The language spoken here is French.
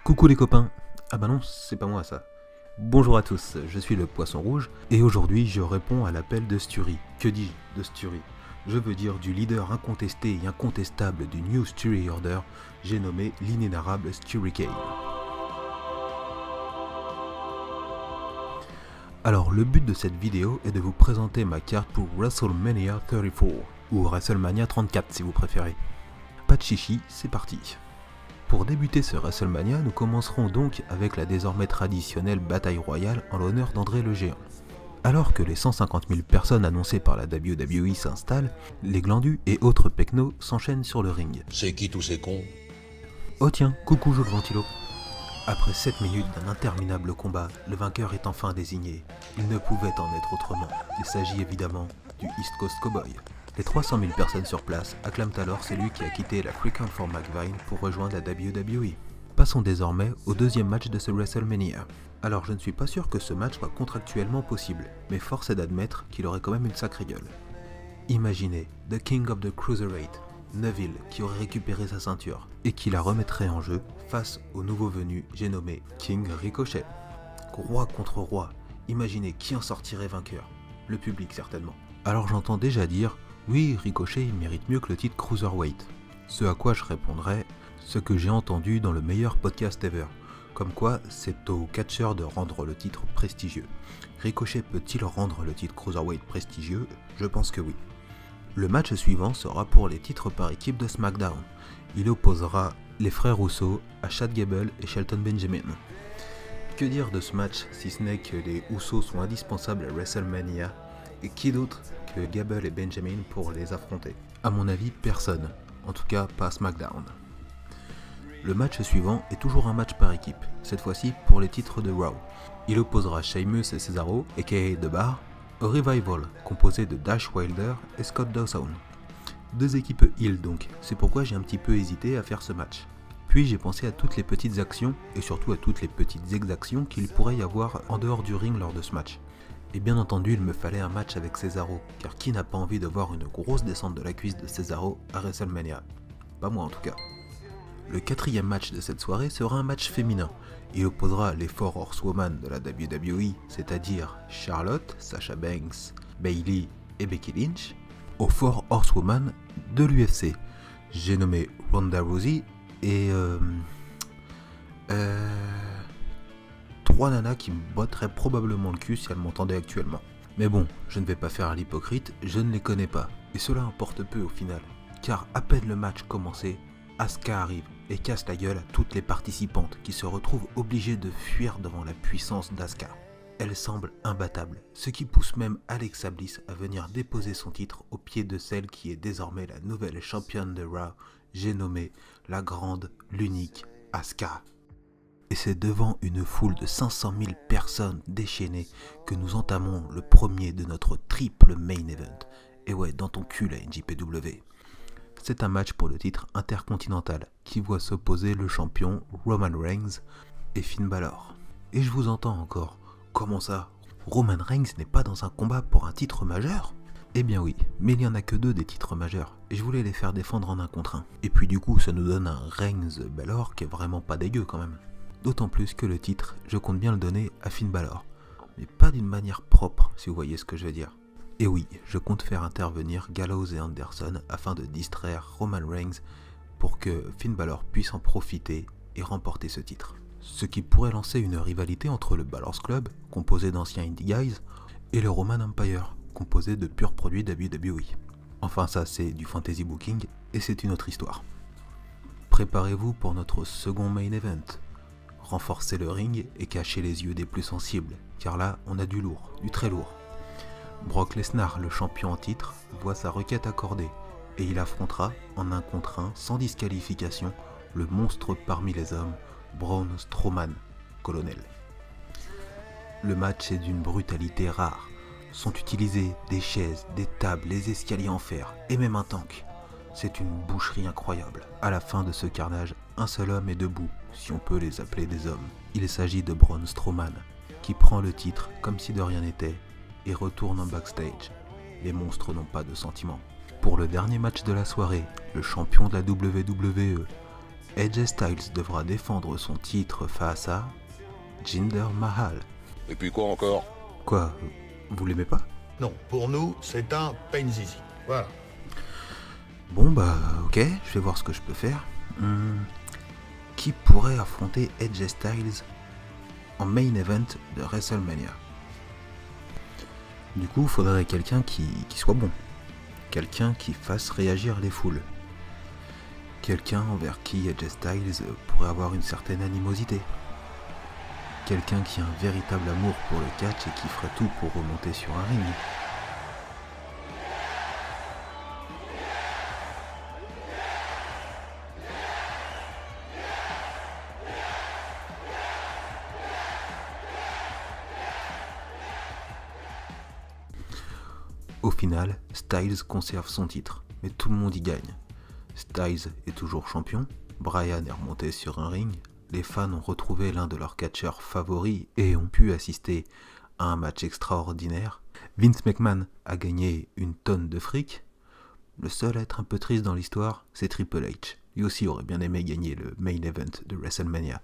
Coucou les copains. Ah bah non, c'est pas moi ça. Bonjour à tous, je suis le Poisson Rouge et aujourd'hui je réponds à l'appel de Sturi. Que dis-je de Sturi? Je veux dire du leader incontesté et incontestable du New Sturi Order, j'ai nommé l'inénarrable Sturi Kane. Alors le but de cette vidéo est de vous présenter ma carte pour WrestleMania 34, ou WrestleMania 34 si vous préférez. Pas de chichi, c'est parti. Pour débuter ce WrestleMania, nous commencerons donc avec la désormais traditionnelle bataille royale en l'honneur d'André le Géant. Alors que les 150 000 personnes annoncées par la WWE s'installent, les glandus et autres pecnos s'enchaînent sur le ring. C'est qui tous ces cons? Oh tiens, coucou Joe le Ventilo. Après 7 minutes d'un interminable combat, le vainqueur est enfin désigné. Il ne pouvait en être autrement. Il s'agit évidemment du East Coast Cowboy. Les 300 000 personnes sur place acclament alors celui qui a quitté la Freakout for McVine pour rejoindre la WWE. Passons désormais au deuxième match de ce WrestleMania. Alors je ne suis pas sûr que ce match soit contractuellement possible, mais force est d'admettre qu'il aurait quand même une sacrée gueule. Imaginez The King of the Cruiserweight, Neville, qui aurait récupéré sa ceinture et qui la remettrait en jeu face au nouveau venu, j'ai nommé King Ricochet. Roi contre roi, imaginez qui en sortirait vainqueur. Le public certainement. Alors j'entends déjà dire, oui, Ricochet il mérite mieux que le titre Cruiserweight. Ce à quoi je répondrai, ce que j'ai entendu dans le meilleur podcast ever. Comme quoi, c'est au catcheur de rendre le titre prestigieux. Ricochet peut-il rendre le titre Cruiserweight prestigieux? Je pense que oui. Le match suivant sera pour les titres par équipe de SmackDown. Il opposera les frères Russo à Chad Gable et Shelton Benjamin. Que dire de ce match si ce n'est que les Usos sont indispensables à WrestleMania et qui d'autre que Gable et Benjamin pour les affronter? À mon avis, personne. En tout cas, pas SmackDown. Le match suivant est toujours un match par équipe, cette fois-ci pour les titres de Raw. Il opposera Sheamus et Cesaro, aka The Bar, au Revival, composé de Dash Wilder et Scott Dawson. Deux équipes heel donc, c'est pourquoi j'ai un petit peu hésité à faire ce match. Puis j'ai pensé à toutes les petites actions, et surtout à toutes les petites exactions qu'il pourrait y avoir en dehors du ring lors de ce match. Et bien entendu, il me fallait un match avec Cesaro, car qui n'a pas envie de voir une grosse descente de la cuisse de Cesaro à WrestleMania? Pas moi en tout cas. Le quatrième match de cette soirée sera un match féminin. Il opposera les Four Horsewomen de la WWE, c'est-à-dire Charlotte, Sasha Banks, Bayley et Becky Lynch, aux Four Horsewomen de l'UFC. J'ai nommé Ronda Rousey et trois nanas qui me botteraient probablement le cul si elles m'entendaient actuellement. Mais bon, je ne vais pas faire l'hypocrite, je ne les connais pas. Et cela importe peu au final, car à peine le match commencé, Asuka arrive et casse la gueule à toutes les participantes qui se retrouvent obligées de fuir devant la puissance d'Asuka. Elle semble imbattable, ce qui pousse même Alexa Bliss à venir déposer son titre aux pieds de celle qui est désormais la nouvelle championne de Raw, j'ai nommé la grande, l'unique Asuka. Et c'est devant une foule de 500 000 personnes déchaînées que nous entamons le premier de notre triple main event. Et ouais, dans ton cul la NJPW. C'est un match pour le titre intercontinental qui voit s'opposer le champion Roman Reigns et Finn Balor. Et je vous entends encore, comment ça? Roman Reigns n'est pas dans un combat pour un titre majeur? Eh bien oui, mais il n'y en a que 2 des titres majeurs, et je voulais les faire défendre en un contre un. Et puis du coup ça nous donne un Reigns-Balor qui est vraiment pas dégueu quand même. D'autant plus que le titre, je compte bien le donner à Finn Balor, mais pas d'une manière propre si vous voyez ce que je veux dire. Et oui, je compte faire intervenir Gallows et Anderson afin de distraire Roman Reigns pour que Finn Balor puisse en profiter et remporter ce titre. Ce qui pourrait lancer une rivalité entre le Balor's Club, composé d'anciens Indie Guys, et le Roman Empire, composé de purs produits WWE. Enfin ça c'est du fantasy booking et c'est une autre histoire. Préparez-vous pour notre second main event. Renforcez le ring et cachez les yeux des plus sensibles, car là on a du lourd, du très lourd. Brock Lesnar, le champion en titre, voit sa requête accordée et il affrontera, en un contre un, sans disqualification, le monstre parmi les hommes, Braun Strowman, colonel. Le match est d'une brutalité rare. Sont utilisées des chaises, des tables, des escaliers en fer et même un tank. C'est une boucherie incroyable. À la fin de ce carnage, un seul homme est debout, si on peut les appeler des hommes. Il s'agit de Braun Strowman, qui prend le titre comme si de rien n'était et retourne en backstage. Les monstres n'ont pas de sentiments. Pour le dernier match de la soirée, le champion de la WWE, AJ Styles devra défendre son titre face à Jinder Mahal. Et puis quoi encore? Quoi, vous l'aimez pas? Non, pour nous, c'est un pain zizi. Voilà. Bon bah ok, je vais voir ce que je peux faire. Qui pourrait affronter AJ Styles en main event de WrestleMania? Du coup, il faudrait quelqu'un qui soit bon. Quelqu'un qui fasse réagir les foules. Quelqu'un envers qui AJ Styles pourrait avoir une certaine animosité. Quelqu'un qui a un véritable amour pour le catch et qui ferait tout pour remonter sur un ring. Au final, Styles conserve son titre, mais tout le monde y gagne. Styles est toujours champion, Bryan est remonté sur un ring, les fans ont retrouvé l'un de leurs catcheurs favoris et ont pu assister à un match extraordinaire. Vince McMahon a gagné une tonne de fric. Le seul à être un peu triste dans l'histoire, c'est Triple H. Lui aussi aurait bien aimé gagner le main event de WrestleMania.